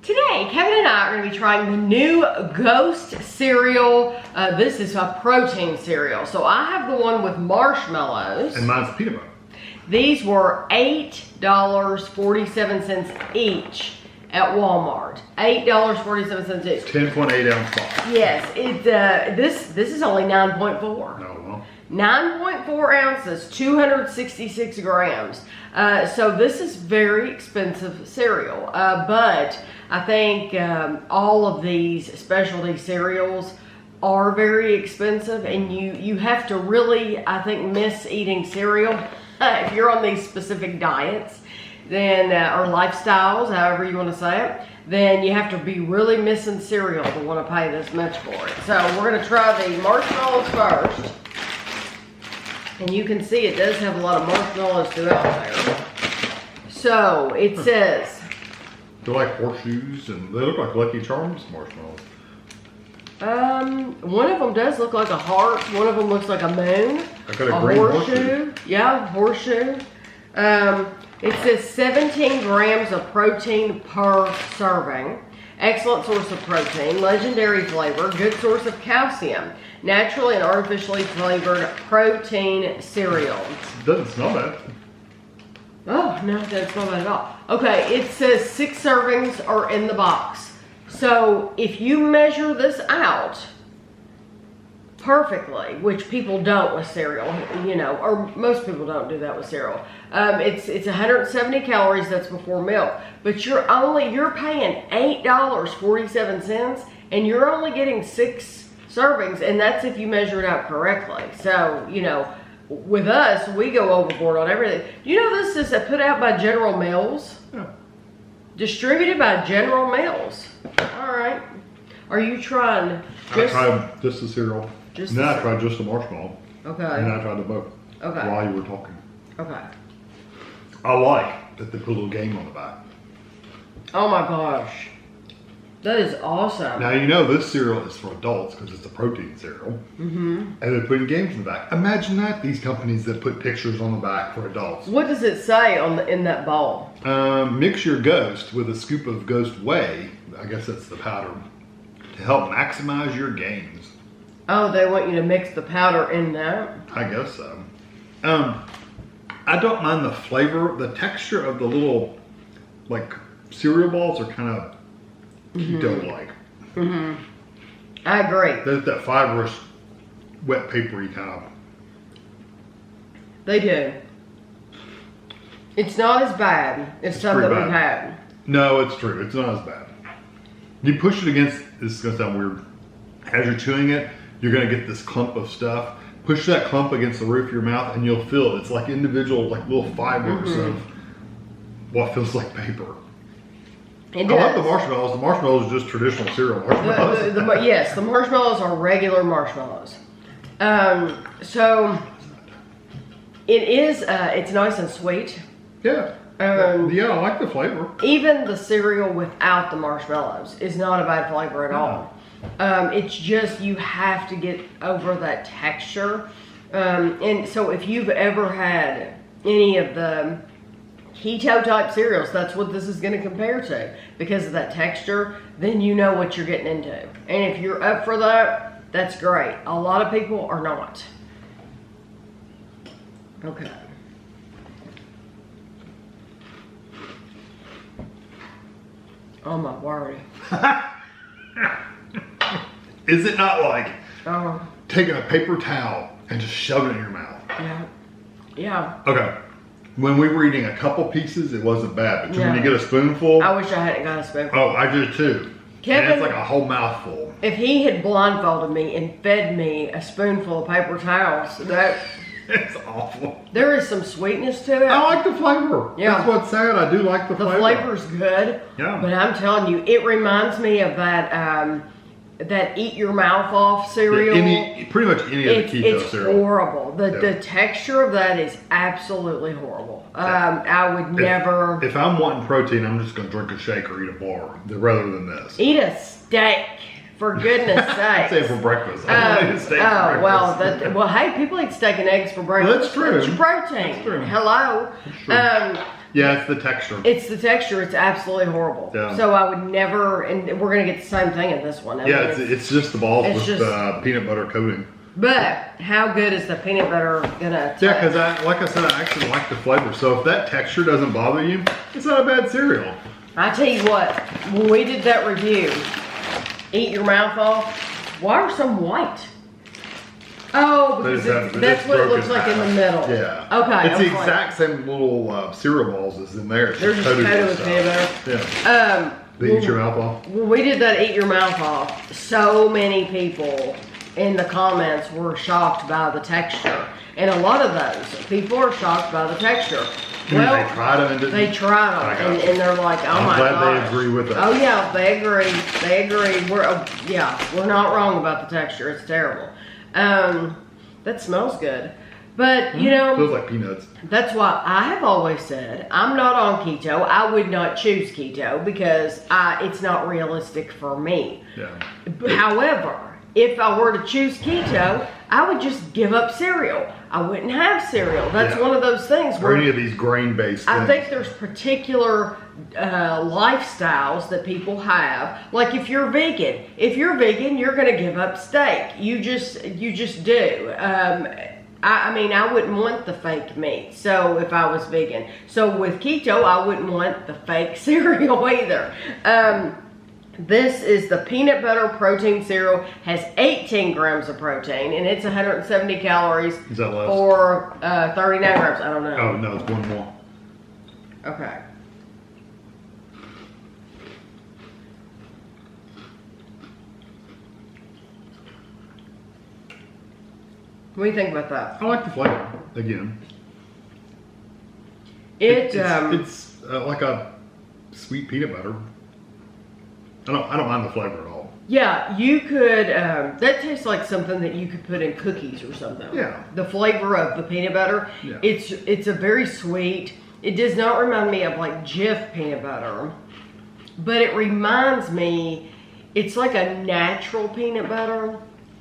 Today, Kevin and I are going to be trying the new Ghost cereal. This is a protein cereal. So I have the one with marshmallows. And mine's peanut butter. These were $8.47 each at Walmart. $8.47 each. 10.8 ounce box. Yes, this is only 9.4. No, well. 9.4 ounces, 266 grams. So this is very expensive cereal, but I think all of these specialty cereals are very expensive, and you have to really, I think, miss eating cereal if you're on these specific diets, then or lifestyles, however you want to say it. Then you have to be really missing cereal to want to pay this much for it. So we're going to try the marshmallows first. And you can see it does have a lot of marshmallows throughout there. So it says... They're like horseshoes, and they look like Lucky Charms marshmallows. One of them does look like a heart. One of them looks like a moon. I got a green horseshoe. Yeah, horseshoe. It says 17 grams of protein per serving. Excellent source of protein, legendary flavor, good source of calcium, naturally and artificially flavored protein cereal. It doesn't smell bad. Oh, no, it doesn't smell bad at all. Okay, it says 6 servings are in the box. So if you measure this out perfectly, which people don't with cereal, you know, or most people don't do that with cereal. It's 170 calories, that's before milk, but you're paying $8.47, and you're only getting 6 servings, and that's if you measure it out correctly. So, you know, with us, we go overboard on everything. You know, this is put out by General Mills? Yeah. Distributed by General Mills. All right. Are you trying I tried just the cereal. Just and then I tried just the marshmallow. Okay. And then I tried them both. Okay. While you were talking. Okay. I like that they put a little game on the back. Oh my gosh. That is awesome. Now, you know this cereal is for adults because it's a protein cereal. Mm-hmm. And they're putting games in the back. Imagine that, these companies that put pictures on the back for adults. What does it say in that bowl? Mix your Ghost with a scoop of Ghost Whey. I guess that's the powder. To help maximize your gains. Oh, they want you to mix the powder in that? I guess so. I don't mind the flavor. The texture of the little, like, cereal balls are kind of keto-like. Mm-hmm. I agree. There's that fibrous, wet papery kind of. They do. It's not as bad as some that we've had. No, it's true. It's not as bad. You push it against, this is going to sound weird. As you're chewing it, you're going to get this clump of stuff. Push that clump against the roof of your mouth and you'll feel it. It's like individual, like little fibers of what feels like paper. It I love the marshmallows. The marshmallows are just traditional cereal marshmallows. Yes, the marshmallows are regular marshmallows. So it is, it's nice and sweet. Yeah. Yeah, I like the flavor. Even the cereal without the marshmallows is not a bad flavor at all. It's just you have to get over that texture. And so if you've ever had any of the keto type cereals, that's what this is going to compare to. Because of that texture, then you know what you're getting into. And if you're up for that, that's great. A lot of people are not. Okay. Oh my word. Is it not like Oh. taking a paper towel and just shoving it in your mouth? Yeah. Yeah. Okay. When we were eating a couple pieces, it wasn't bad. But when you Yeah. get a spoonful, I wish I hadn't got a spoonful. oh, I did too. Kevin- and it's like a whole mouthful. If he had blindfolded me and fed me a spoonful of paper towels, that It's awful. there is some sweetness to it. I like the flavor. Yeah. That's what's sad. I do like the The flavor. flavor's good. Yeah. But I'm telling you, it reminds me of that that eat your mouth off cereal. Pretty much any of the keto It's cereal. horrible. The Yeah. texture of that is absolutely horrible. I would never If I'm wanting protein, I'm just going to drink a shake or eat a bar rather than this. eat a steak. For goodness I'd say sake. for breakfast. I don't eat a steak for breakfast. Well, hey, people eat steak and eggs for breakfast. That's true. It's your protein. That's true. Hello. That's true. Yeah, it's the texture. It's the texture. It's absolutely horrible. Yeah. So I would never, and we're gonna get the same thing in this one. I Yeah, mean, it's just the balls it's with just- peanut butter coating. But how good is the peanut butter gonna taste? Yeah, because like I said, I actually like the flavor. So if that texture doesn't bother you, it's not a bad cereal. I tell you what, when we did that review, eat your mouth off. Why are some white? Oh, because that's what it looks like in the middle. Yeah. Okay. It's the exact same little cereal balls as in there. It's They're just coated with peanut butter. Yeah. They eat your mouth off. When we did that eat your mouth off, so many people in the comments were shocked by the texture. And a lot of those people are shocked by the texture. Well, they tried them and didn't. They tried them and they're like, oh my god. I'm glad they agree with us. Oh yeah, they agree. They agree. We're not wrong about the texture. It's terrible. That smells good. But you know, feels like peanuts. That's why I have always said I'm not on keto. I would not choose keto because it's not realistic for me. Yeah. However, if I were to choose keto, I would just give up cereal. I wouldn't have cereal. That's one of those things or where any of these grain-based I things. think there's particular lifestyles that people have. Like if you're vegan, you're going to give up steak. You just do. I mean, I wouldn't want the fake meat. So if I was vegan, so with keto, I wouldn't want the fake cereal either. This is the peanut butter protein cereal. Has 18 grams of protein and it's 170 calories. Is that less? For 39 grams. I don't know. Oh no, it's one more. Okay. What do you think about that? I like the flavor again. It's like a sweet peanut butter. I don't mind the flavor at all. Yeah, you could. That tastes like something that you could put in cookies or something. Yeah. The flavor of the peanut butter. Yeah. It's a very sweet. It does not remind me of like Jif peanut butter, but it reminds me. It's like a natural peanut butter.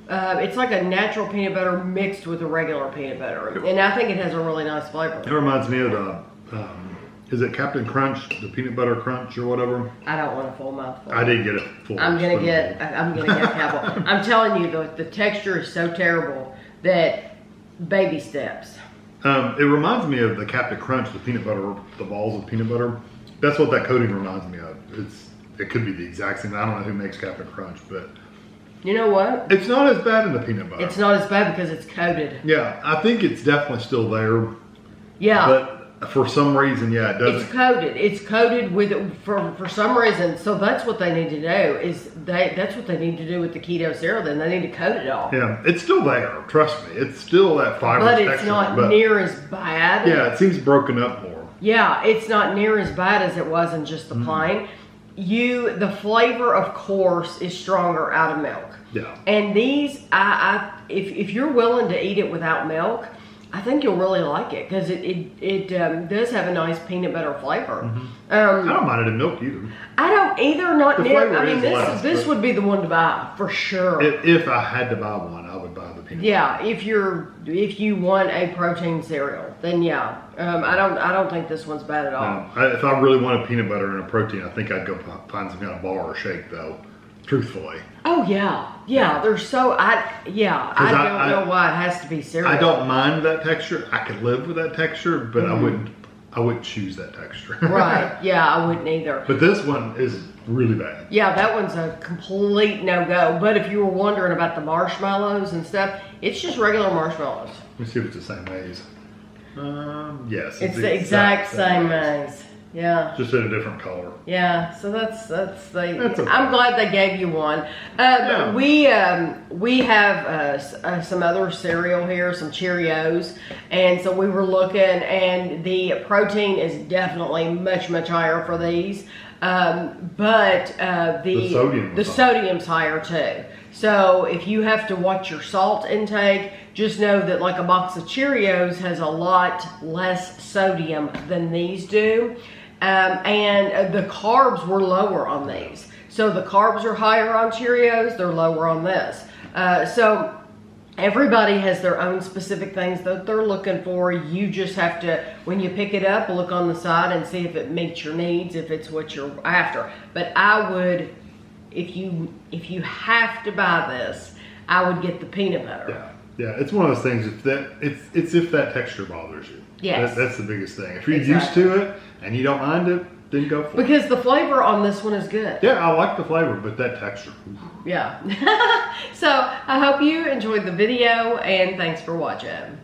It's like a natural peanut butter mixed with a regular peanut butter, and I think it has a really nice flavor. It reminds me of the. Is it Captain Crunch, the peanut butter crunch or whatever? I don't want a full mouthful. I did get it full. I'm gonna get Cowboy. I'm telling you, the texture is so terrible that baby steps. It reminds me of the Captain Crunch, the peanut butter, the balls of peanut butter. That's what that coating reminds me of. It could be the exact same. I don't know who makes Captain Crunch, but you know what? It's not as bad in the peanut butter. It's not as bad because it's coated. Yeah, I think it's definitely still there. Yeah. But for some reason, yeah, it doesn't. It's coated. It's coated with for some reason. So that's what they need to do. That's what they need to do with the keto cereal. Then they need to coat it all. Yeah, it's still there. Trust me, it's still that fibrous texture. But it's not near as bad. Yeah, it seems broken up more. Yeah, it's not near as bad as it was in just the plain. The flavor, of course, is stronger out of milk. Yeah. And these, if you're willing to eat it without milk, I think you'll really like it because it does have a nice peanut butter flavor. I don't mind it in milk either. I don't either. Not the near. flavor I mean, is this would be the one to buy for sure. If I had to buy one, I would buy the peanut. Yeah, if you want a protein cereal, then yeah. I don't think this one's bad at all. No, if I really wanted peanut butter and a protein, I think I'd go find some kind of bar or shake though. Truthfully. Oh yeah. They're so I don't know why it has to be cereal. I don't mind that texture. I could live with that texture, but I wouldn't choose that texture. Right. Yeah, I wouldn't either. But this one is really bad. Yeah, that one's a complete no-go. But if you were wondering about the marshmallows and stuff, it's just regular marshmallows. Let me see if it's the same maize. Yes. It's the exact same maize. Yeah. Just in a different color. Yeah. So that's okay. I'm glad they gave you one. Yeah. We have some other cereal here, some Cheerios, and so we were looking, and the protein is definitely much higher for these, but the sodium's higher too. So if you have to watch your salt intake, just know that like a box of Cheerios has a lot less sodium than these do. And the carbs were lower on these. So the carbs are higher on Cheerios, they're lower on this. Everybody has their own specific things that they're looking for. You just have to, when you pick it up, look on the side and see if it meets your needs, if it's what you're after. But I would, if you have to buy this, I would get the peanut butter. Yeah, it's one of those things. If that texture bothers you. Yes. That's the biggest thing. If you're used to it and you don't mind it, then go for it. Because the flavor on this one is good. Yeah, I like the flavor, but that texture. Yeah. So I hope you enjoyed the video, and thanks for watching.